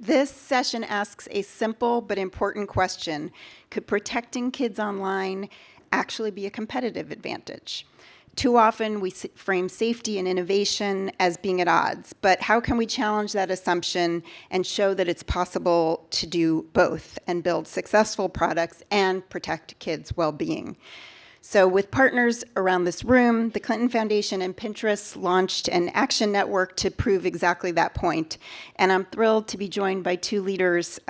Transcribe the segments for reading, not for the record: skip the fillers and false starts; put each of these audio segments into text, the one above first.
This session asks a simple but important question. Could protecting kids online actually be a competitive advantage? Too often we frame safety and innovation as being at odds, but how can we challenge that assumption and show that it's possible to do both and build successful products and protect kids' well-being? So with partners around this room, the Clinton Foundation and Pinterest launched an action network to prove exactly that point. And I'm thrilled to be joined by two leaders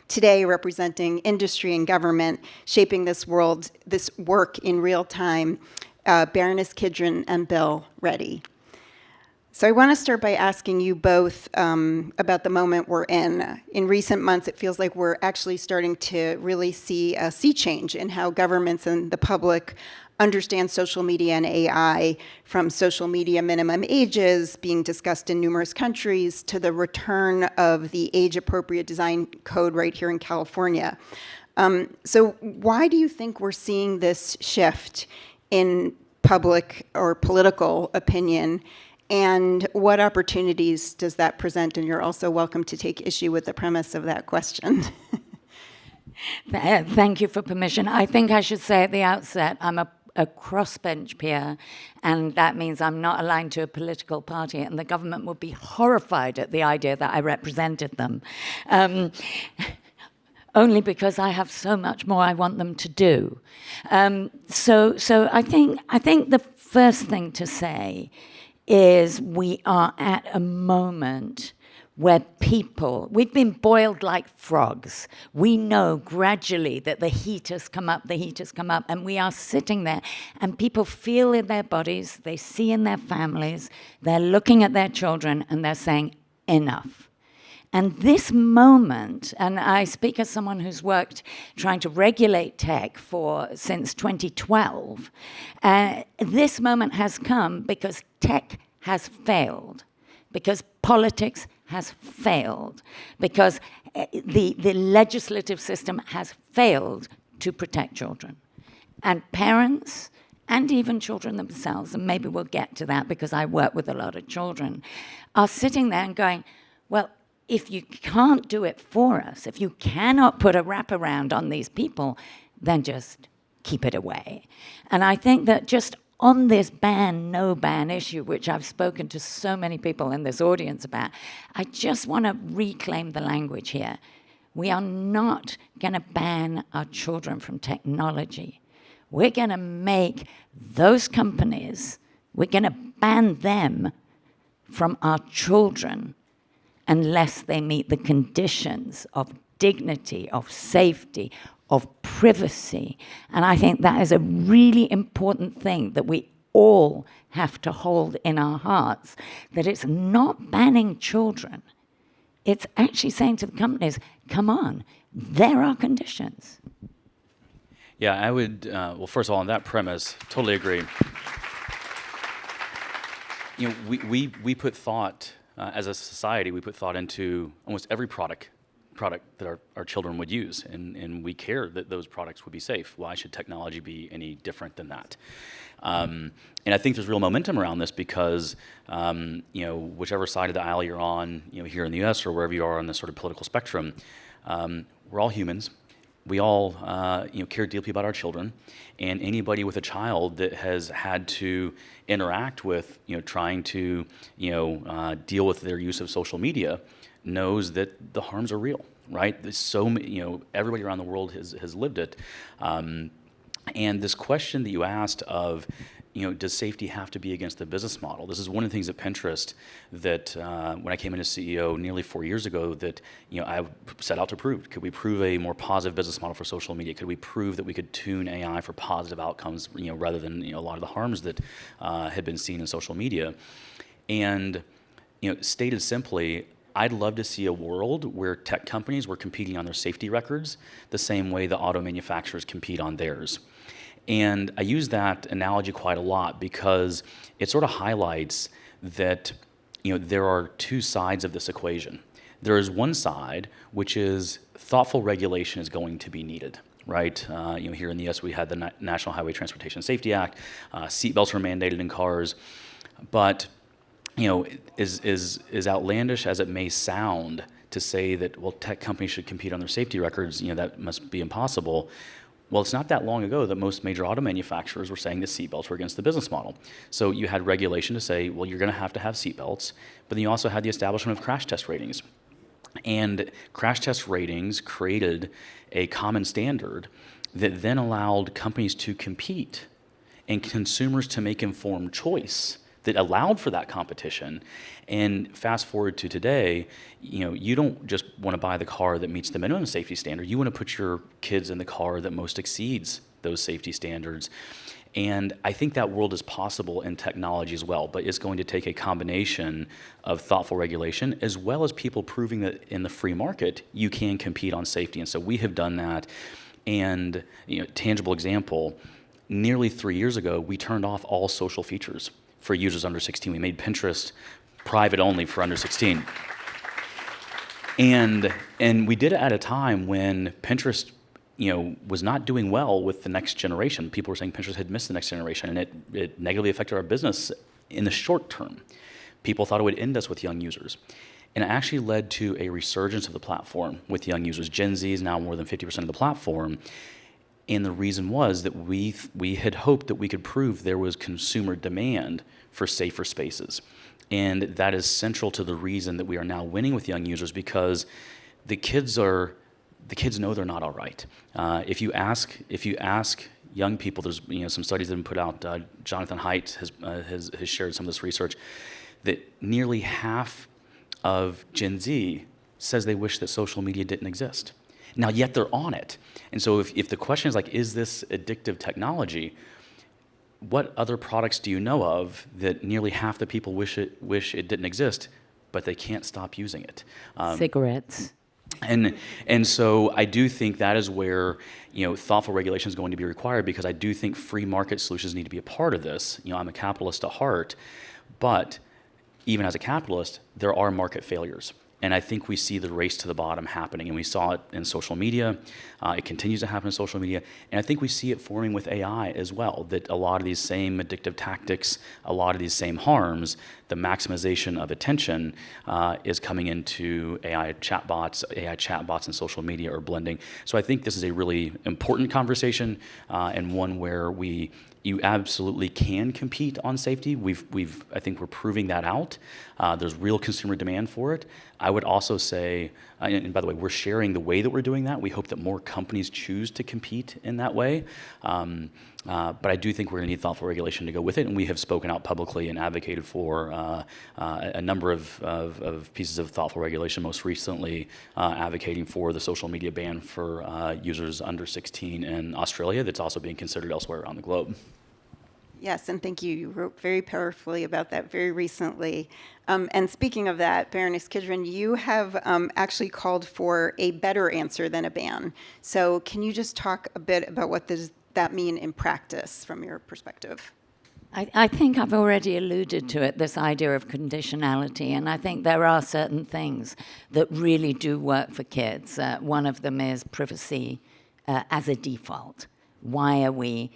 today representing industry and government, shaping this work in real time, Baroness Kidron and Bill Reddy. So I want to start by asking you both about the moment we're in. In recent months, it feels like we're actually starting to really see a sea change in how governments and the public understand social media and AI, from social media minimum ages being discussed in numerous countries to the return of the age-appropriate design code right here in California. So why do you think we're seeing this shift in public or political opinion? And what opportunities does that present? And you're also welcome to take issue with the premise of that question. Thank you for permission. I think I should say at the outset, I'm a crossbench peer, and that means I'm not aligned to a political party, and the government would be horrified at the idea that I represented them. Only because I have so much more I want them to do. So I think the first thing to say is we are at a moment where we've been boiled like frogs. We know gradually that the heat has come up, and we are sitting there, and people feel in their bodies, they see in their families, they're looking at their children, and they're saying, enough. And this moment, and I speak as someone who's worked trying to regulate tech since 2012, this moment has come because tech has failed, because politics has failed, because the legislative system has failed to protect children. And parents, and even children themselves, and maybe we'll get to that because I work with a lot of children, are sitting there and going, well, if you can't do it for us, if you cannot put a wraparound on these people, then just keep it away. And I think that just on this ban, no ban issue, which I've spoken to so many people in this audience about, I just want to reclaim the language here. We are not going to ban our children from technology. We're going to make those companies, we're going to ban them from our children unless they meet the conditions of dignity, of safety, of privacy. And I think that is a really important thing that we all have to hold in our hearts, that it's not banning children. It's actually saying to the companies, come on, there are conditions. Yeah, I would, well, first of all, on that premise, totally agree. You know, we put thought, as a society, we put thought into almost every product that our children would use, and we care that those products would be safe. Why should technology be any different than that? And I think there's real momentum around this because, you know, whichever side of the aisle you're on, you know, here in the U.S. or wherever you are on the sort of political spectrum, we're all humans. We all, you know, care deeply about our children, and anybody with a child that has had to interact with, you know, trying to, you know, deal with their use of social media knows that the harms are real, right? There's so many, you know, everybody around the world has lived it. And this question that you asked of, you know, does safety have to be against the business model? This is one of the things at Pinterest that when I came in as CEO nearly 4 years ago that, you know, I set out to prove. Could we prove a more positive business model for social media? Could we prove that we could tune AI for positive outcomes, you know, rather than, you know, a lot of the harms that had been seen in social media? And, you know, stated simply, I'd love to see a world where tech companies were competing on their safety records the same way the auto manufacturers compete on theirs. And I use that analogy quite a lot because it sort of highlights that, you know, there are two sides of this equation. There is one side, which is thoughtful regulation is going to be needed, right? You know, here in the U.S. we had the National Highway Transportation Safety Act. Seatbelts were mandated in cars, but you know, as outlandish as it may sound to say that, well, tech companies should compete on their safety records, that must be impossible. Well, it's not that long ago that most major auto manufacturers were saying that seatbelts were against the business model. So you had regulation to say, well, you're going to have seatbelts, but then you also had the establishment of crash test ratings. And crash test ratings created a common standard that then allowed companies to compete and consumers to make informed choice that allowed for that competition. And fast forward to today, you don't just want to buy the car that meets the minimum safety standard. You want to put your kids in the car that most exceeds those safety standards. And I think that world is possible in technology as well, but it's going to take a combination of thoughtful regulation as well as people proving that in the free market, you can compete on safety. And so we have done that. And tangible example, nearly 3 years ago, we turned off all social features for users under 16. We made Pinterest private only for under 16. And we did it at a time when Pinterest was not doing well with the next generation. People were saying Pinterest had missed the next generation, and it negatively affected our business in the short term. People thought it would end us with young users. And it actually led to a resurgence of the platform with young users. Gen Z is now more than 50% of the platform. And the reason was that we had hoped that we could prove there was consumer demand for safer spaces. And that is central to the reason that we are now winning with young users, because the kids know they're not all right. If you ask young people, there's some studies that have been put out. Jonathan Haidt has shared some of this research that nearly half of Gen Z says they wish that social media didn't exist. Now, yet they're on it. And so if the question is like, is this addictive technology? What other products do you know of that nearly half the people wish it didn't exist, but they can't stop using it? Cigarettes. And so I do think that is where thoughtful regulation is going to be required, because I do think free market solutions need to be a part of this. I'm a capitalist at heart, but even as a capitalist, there are market failures. And I think we see the race to the bottom happening, and we saw it in social media. It continues to happen in social media. And I think we see it forming with AI as well, that a lot of these same addictive tactics, a lot of these same harms, the maximization of attention is coming into AI chatbots and social media are blending. So I think this is a really important conversation, and one where you absolutely can compete on safety. I think we're proving that out. There's real consumer demand for it. I would also say, and by the way, we're sharing the way that we're doing that. We hope that more companies choose to compete in that way. But I do think we're going to need thoughtful regulation to go with it, and we have spoken out publicly and advocated for a number of pieces of thoughtful regulation, most recently advocating for the social media ban for users under 16 in Australia that's also being considered elsewhere around the globe. Yes, and thank you. You wrote very powerfully about that very recently. And speaking of that, Baroness Kidron, you have actually called for a better answer than a ban. So can you just talk a bit about what does that mean in practice from your perspective? I think I've already alluded to it, this idea of conditionality, and I think there are certain things that really do work for kids. One of them is privacy as a default. Why are we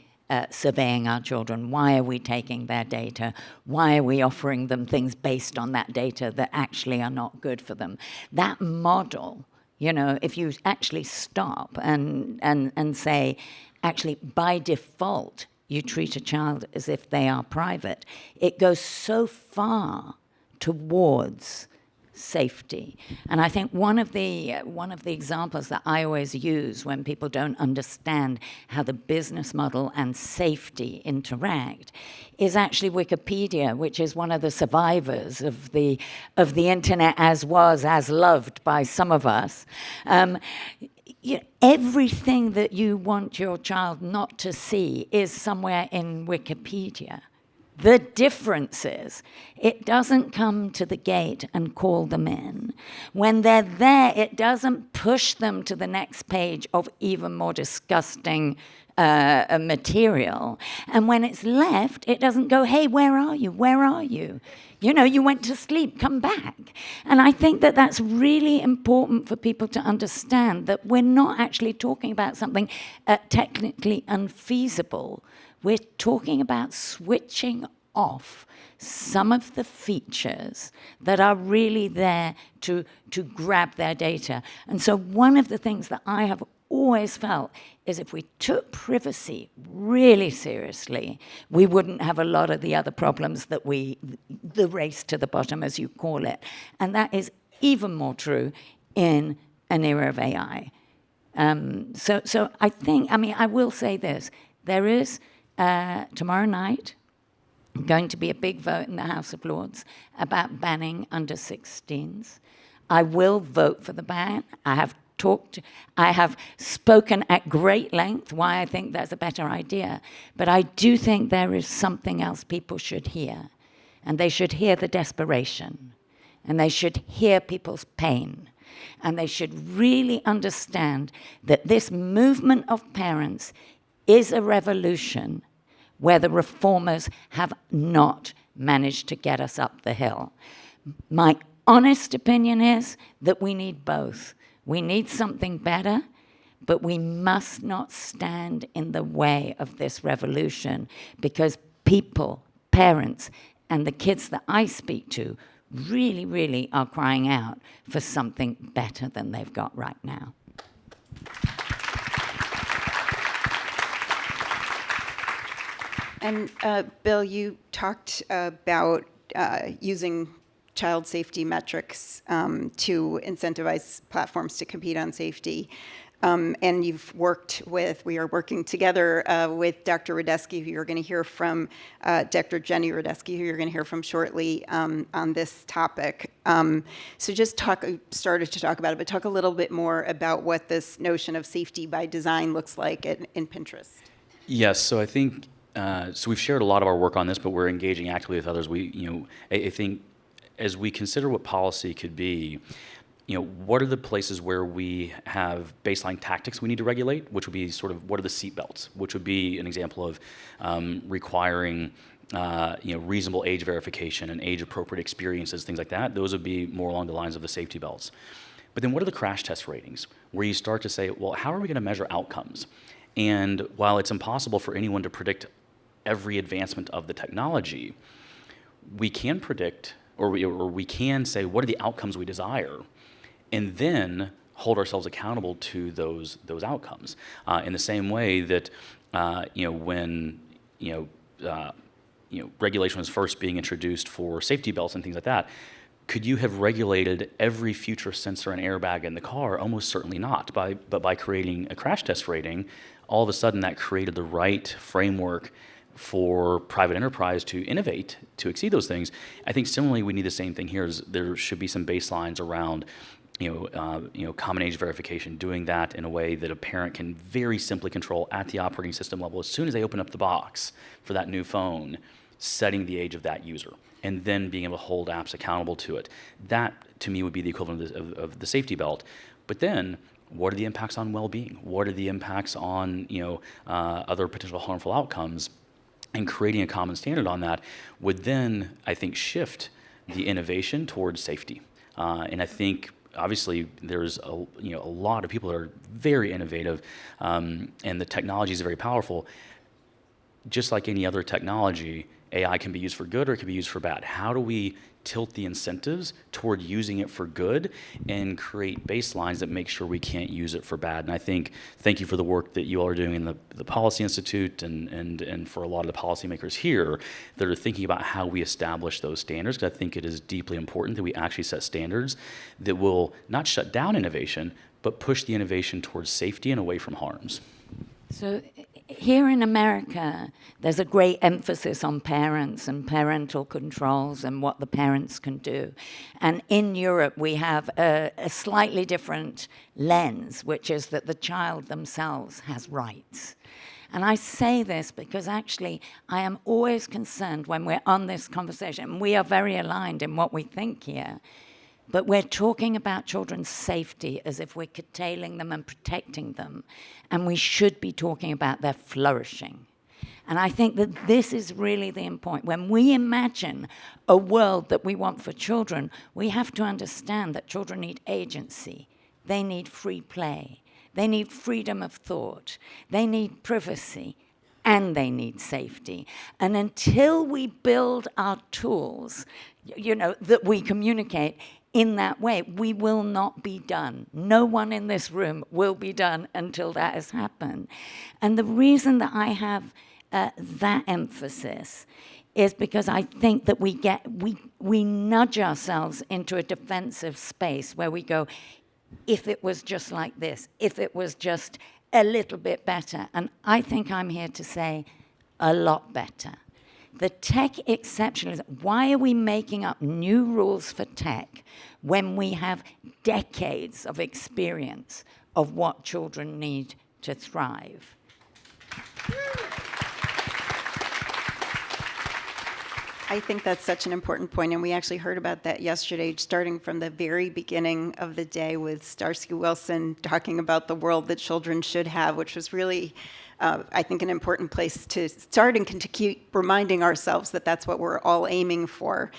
surveying our children? Why are we taking their data? Why are we offering them things based on that data that actually are not good for them? That model, if you actually stop and say, actually, by default, you treat a child as if they are private, it goes so far towards safety. And I think one of the examples that I always use when people don't understand how the business model and safety interact is actually Wikipedia, which is one of the survivors of the internet as loved by some of us. Everything that you want your child not to see is somewhere in Wikipedia. The difference is it doesn't come to the gate and call them in. When they're there, it doesn't push them to the next page of even more disgusting material. And when it's left, it doesn't go, hey, where are you? Where are you? You went to sleep, come back. And I think that that's really important for people to understand, that we're not actually talking about something technically unfeasible. We're talking about switching off some of the features that are really there to grab their data. And so one of the things that I have always felt is if we took privacy really seriously, we wouldn't have a lot of the other problems that the race to the bottom, as you call it. And that is even more true in an era of AI. So I think, I will say this. There is, tomorrow night, going to be a big vote in the House of Lords about banning under 16s. I will vote for the ban. I have spoken at great length why I think that's a better idea. But I do think there is something else people should hear. And they should hear the desperation. And they should hear people's pain. And they should really understand that this movement of parents is a revolution where the reformers have not managed to get us up the hill. My honest opinion is that we need both. We need something better, but we must not stand in the way of this revolution because people, parents, and the kids that I speak to really, really are crying out for something better than they've got right now. And Bill, you talked about using child safety metrics to incentivize platforms to compete on safety. And we are working together with Dr. Radesky, who you're going to hear from, Dr. Jenny Radesky, who you're going to hear from shortly on this topic. So just started to talk about it, but talk a little bit more about what this notion of safety by design looks like in Pinterest. Yes, so I think, so we've shared a lot of our work on this, but we're engaging actively with others. I think as we consider what policy could be, what are the places where we have baseline tactics we need to regulate, which would be sort of what are the seatbelts, which would be an example of requiring reasonable age verification and age-appropriate experiences, things like that. Those would be more along the lines of the safety belts. But then what are the crash test ratings, where you start to say, well, how are we going to measure outcomes? And while it's impossible for anyone to predict every advancement of the technology, we can predict, or we can say, what are the outcomes we desire? And then hold ourselves accountable to those outcomes. In the same way that when regulation was first being introduced for safety belts and things like that, could you have regulated every future sensor and airbag in the car? Almost certainly not. But by creating a crash test rating, all of a sudden that created the right framework for private enterprise to innovate, to exceed those things. I think similarly we need the same thing here. Is there should be some baselines around common age verification, doing that in a way that a parent can very simply control at the operating system level as soon as they open up the box for that new phone, setting the age of that user, and then being able to hold apps accountable to it. That, to me, would be the equivalent of the safety belt. But then, what are the impacts on well-being? What are the impacts on other potential harmful outcomes? And creating a common standard on that would then, I think, shift the innovation towards safety. And I think, obviously, there's a lot of people that are very innovative, and the technology is very powerful. Just like any other technology, AI can be used for good or it can be used for bad. How do we tilt the incentives toward using it for good and create baselines that make sure we can't use it for bad? And I think, thank you for the work that you all are doing in the Policy Institute and for a lot of the policymakers here that are thinking about how we establish those standards, because I think it is deeply important that we actually set standards that will not shut down innovation, but push the innovation towards safety and away from harms. So here in America, there's a great emphasis on parents and parental controls and what the parents can do. And in Europe, we have a slightly different lens, which is that the child themselves has rights. And I say this because actually I am always concerned when we're on this conversation, we are very aligned in what we think here, but we're talking about children's safety as if we're curtailing them and protecting them. And we should be talking about their flourishing. And I think that this is really the point. When we imagine a world that we want for children, we have to understand that children need agency. They need free play. They need freedom of thought. They need privacy. and they need safety. And until we build our tools, that we communicate in that way, we will not be done. No one in this room will be done until that has happened. And the reason that I have that emphasis is because I think that we nudge ourselves into a defensive space where we go, if it was just like this, if it was just a little bit better. And I think I'm here to say a lot better. The tech exceptionalism, why are we making up new rules for tech when we have decades of experience of what children need to thrive? I think that's such an important point, and we actually heard about that yesterday, starting from the very beginning of the day with Starsky Wilson talking about the world that children should have, which was really, I think, an important place to start and to keep reminding ourselves that that's what we're all aiming for.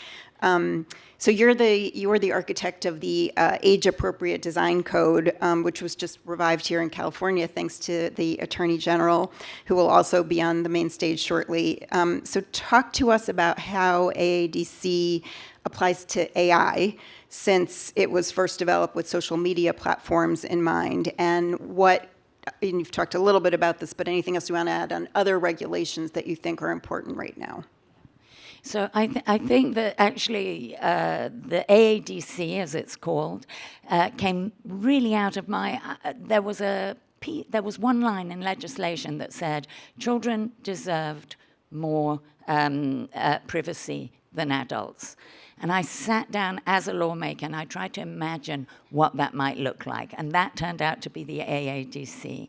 So you're the architect of the age-appropriate design code, which was just revived here in California thanks to the Attorney General, who will also be on the main stage shortly. So talk to us about how AADC applies to AI, since it was first developed with social media platforms in mind, and you've talked a little bit about this, but anything else you want to add on other regulations that you think are important right now? So I think that actually the AADC, as it's called, came really out of there was one line in legislation that said children deserved more privacy than adults. And I sat down as a lawmaker and I tried to imagine what that might look like. And that turned out to be the AADC.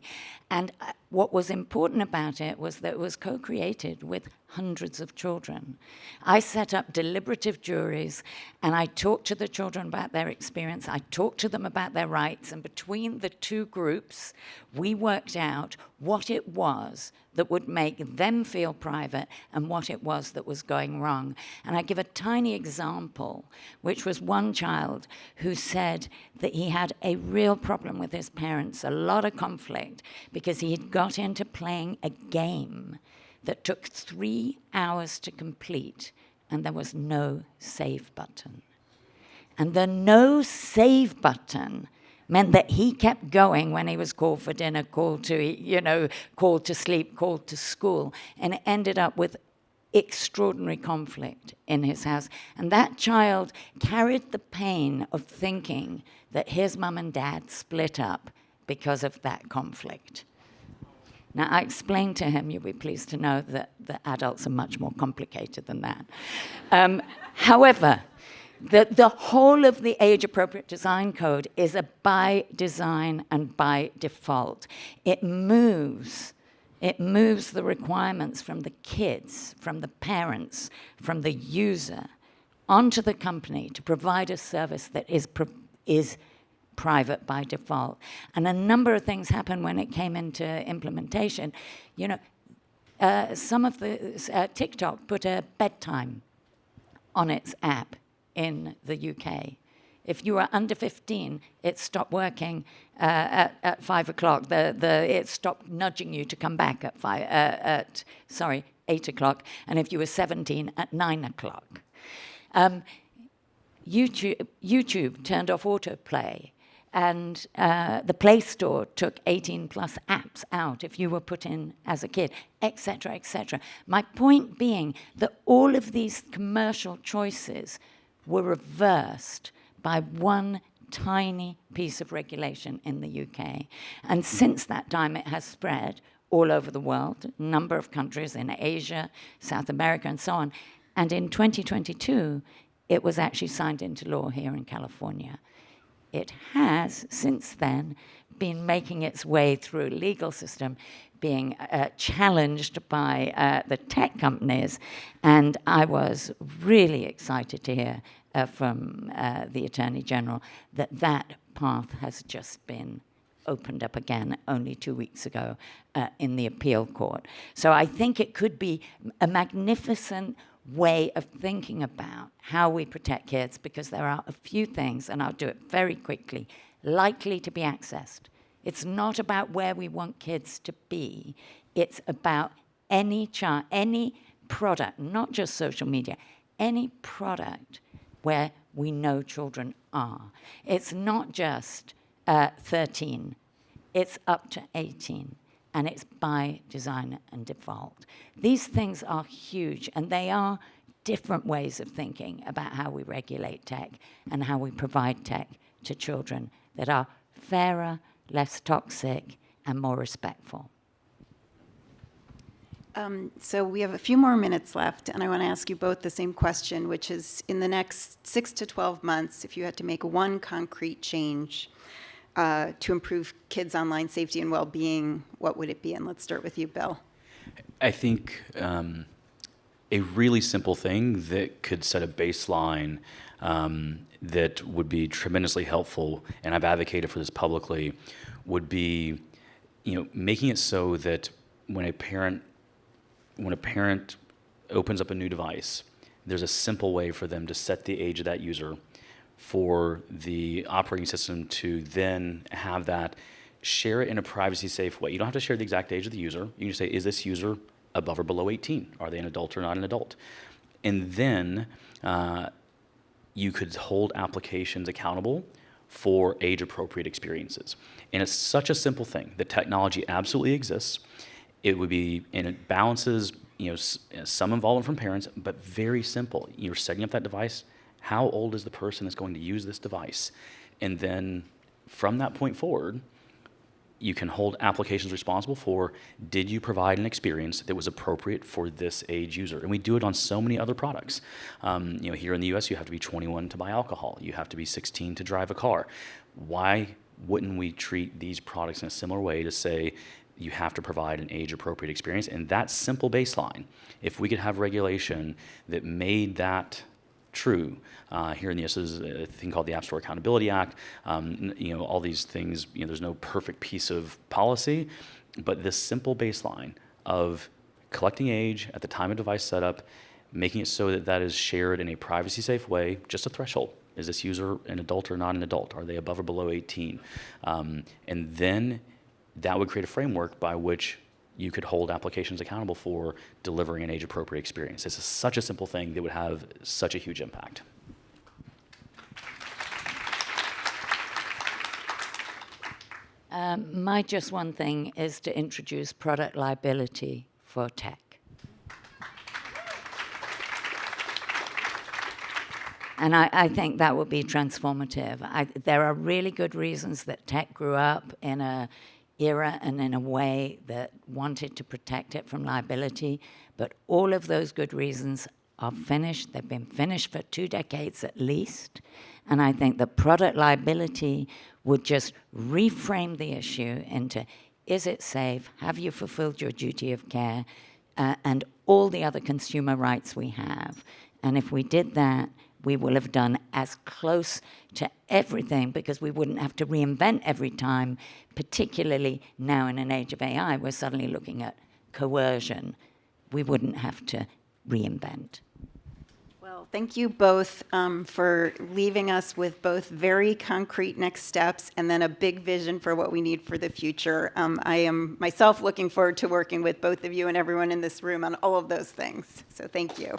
And what was important about it was that it was co-created with hundreds of children. I set up deliberative juries, and I talked to the children about their experience. I talked to them about their rights, and between the two groups, we worked out what it was that would make them feel private and what it was that was going wrong. And I give a tiny example, which was one child who said that he had a real problem with his parents, a lot of conflict, because he had got into playing a game that took 3 hours to complete, and there was no save button. And the no save button meant that he kept going when he was called for dinner, called to sleep, called to school, and it ended up with extraordinary conflict in his house. And that child carried the pain of thinking that his mum and dad split up because of that conflict. Now, I explained to him, you'll be pleased to know, that the adults are much more complicated than that. However, the whole of the age-appropriate design code is a by design and by default. It moves the requirements from the kids, from the parents, from the user, onto the company to provide a service that is private by default. And a number of things happened when it came into implementation. Some of the TikTok put a bedtime on its app in the UK. If you were under 15, it stopped working at 5 o'clock. It stopped nudging you to come back at 8 o'clock. And if you were 17, at 9 o'clock. YouTube turned off autoplay. And the Play Store took 18-plus apps out if you were put in as a kid, et cetera, et cetera. My point being that all of these commercial choices were reversed by one tiny piece of regulation in the UK. And since that time, it has spread all over the world, a number of countries in Asia, South America, and so on. And in 2022, it was actually signed into law here in California. It has, since then, been making its way through a legal system, being challenged by the tech companies. And I was really excited to hear from the Attorney General that path has just been opened up again only 2 weeks ago in the appeal court. So I think it could be a magnificent way of thinking about how we protect kids, because there are a few things, and I'll do it very quickly, likely to be accessed. It's not about where we want kids to be. It's about any product, not just social media, any product where we know children are. It's not just 13, it's up to 18, and it's by design and default. These things are huge, and they are different ways of thinking about how we regulate tech and how we provide tech to children that are fairer, less toxic, and more respectful. So we have a few more minutes left, and I want to ask you both the same question, which is, in the next 6 to 12 months, if you had to make one concrete change to improve kids' online safety and well-being, what would it be? And let's start with you, Bill. I think a really simple thing that could set a baseline that would be tremendously helpful, and I've advocated for this publicly, would be, making it so that when a parent opens up a new device, there's a simple way for them to set the age of that user, for the operating system to then have that, share it in a privacy-safe way. You don't have to share the exact age of the user. You can just say, is this user above or below 18? Are they an adult or not an adult? And then you could hold applications accountable for age-appropriate experiences. And it's such a simple thing. The technology absolutely exists. It would be, and it balances, some involvement from parents, but very simple. You're setting up that device. How old is the person that's going to use this device? And then from that point forward, you can hold applications responsible for, did you provide an experience that was appropriate for this age user? And we do it on so many other products. Here in the US, you have to be 21 to buy alcohol. You have to be 16 to drive a car. Why wouldn't we treat these products in a similar way to say, you have to provide an age-appropriate experience? And that simple baseline, if we could have regulation that made that true, here in the US, there's a thing called the App Store Accountability Act. All these things, there's no perfect piece of policy, but this simple baseline of collecting age at the time of device setup, making it so that that is shared in a privacy-safe way, just a threshold. Is this user an adult or not an adult? Are they above or below 18? And then that would create a framework by which you could hold applications accountable for delivering an age-appropriate experience. It's such a simple thing that would have such a huge impact. My just one thing is to introduce product liability for tech. And I think that would be transformative. There are really good reasons that tech grew up in a era and in a way that wanted to protect it from liability, but all of those good reasons are finished. They've been finished for 2 decades at least, and I think that product liability would just reframe the issue into, is it safe? Have you fulfilled your duty of care? And all the other consumer rights we have. And if we did that, we will have done as close to everything, because we wouldn't have to reinvent every time, particularly now in an age of AI, we're suddenly looking at coercion. We wouldn't have to reinvent. Well, thank you both for leaving us with both very concrete next steps and then a big vision for what we need for the future. I am myself looking forward to working with both of you and everyone in this room on all of those things. So thank you.